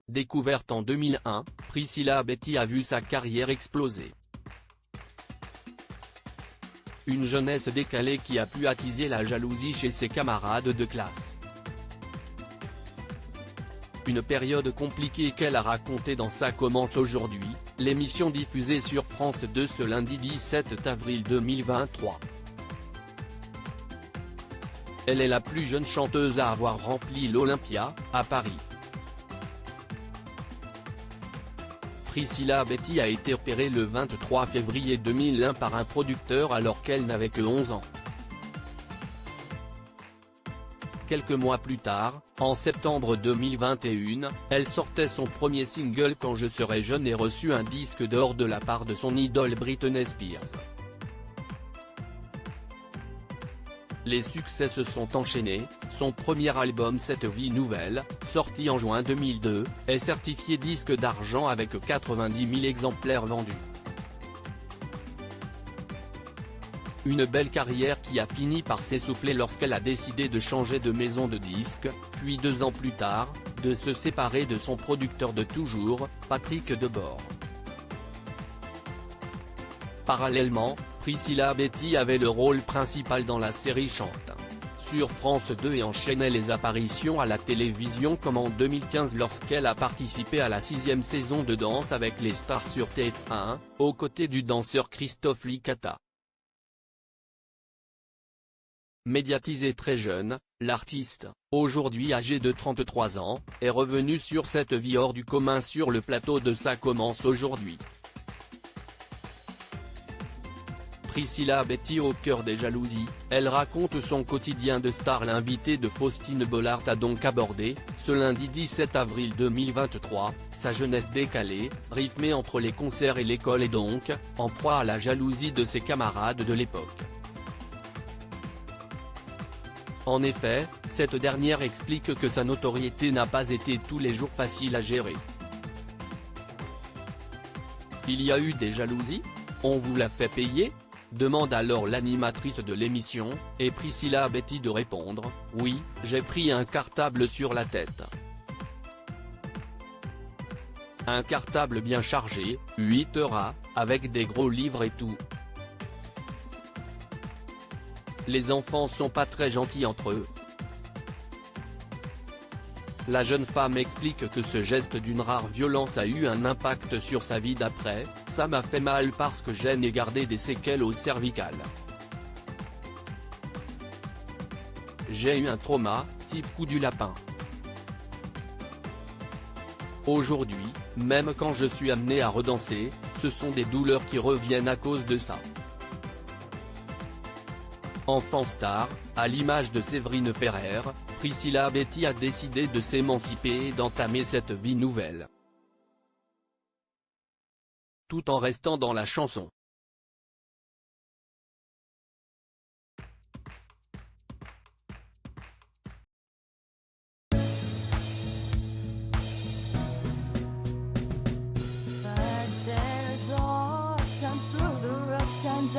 Découverte en 2001, Priscilla Betty a vu sa carrière exploser. Une jeunesse décalée qui a pu attiser la jalousie chez ses camarades de classe. Une période compliquée qu'elle a racontée dans Ça commence aujourd'hui, l'émission diffusée sur France 2 ce lundi 17 avril 2023. Elle est la plus jeune chanteuse à avoir rempli l'Olympia, à Paris. Priscilla Betty a été repérée le 23 février 2001 par un producteur alors qu'elle n'avait que 11 ans. Quelques mois plus tard, en septembre 2021, elle sortait son premier single Quand je serai jeune et reçut un disque d'or de la part de son idole Britney Spears. Les succès se sont enchaînés, son premier album Cette vie nouvelle, sorti en juin 2002, est certifié disque d'argent avec 90 000 exemplaires vendus. Une belle carrière qui a fini par s'essouffler lorsqu'elle a décidé de changer de maison de disques, puis 2 ans plus tard, de se séparer de son producteur de toujours, Patrick Debord. Parallèlement, Priscilla Betty avait le rôle principal dans la série Chante sur France 2 et enchaînait les apparitions à la télévision comme en 2015 lorsqu'elle a participé à la 6e saison de Danse avec les stars sur TF1, aux côtés du danseur Christophe Licata. Médiatisée très jeune, l'artiste, aujourd'hui âgée de 33 ans, est revenue sur cette vie hors du commun sur le plateau de Ça commence aujourd'hui. Priscilla Betty au cœur des jalousies, elle raconte son quotidien de star. L'invité de Faustine Bollard a donc abordé, ce lundi 17 avril 2023, sa jeunesse décalée, rythmée entre les concerts et l'école et donc, en proie à la jalousie de ses camarades de l'époque. En effet, cette dernière explique que sa notoriété n'a pas été tous les jours facile à gérer. Il y a eu des jalousies ? On vous l'a fait payer ? Demande alors l'animatrice de l'émission, et Priscilla Betty de répondre, « Oui, j'ai pris un cartable sur la tête. Un cartable bien chargé, 8 Tera, avec des gros livres et tout. Les enfants sont pas très gentils entre eux. » La jeune femme explique que ce geste d'une rare violence a eu un impact sur sa vie d'après, « Ça m'a fait mal parce que j'ai gardé des séquelles au cervical. J'ai eu un trauma, type coup du lapin. Aujourd'hui, même quand je suis amenée à redanser, ce sont des douleurs qui reviennent à cause de ça. » Enfant star, à l'image de Séverine Ferrer, Priscilla Betty a décidé de s'émanciper et d'entamer cette vie nouvelle. Tout en restant dans la chanson. But there's all times through the rough times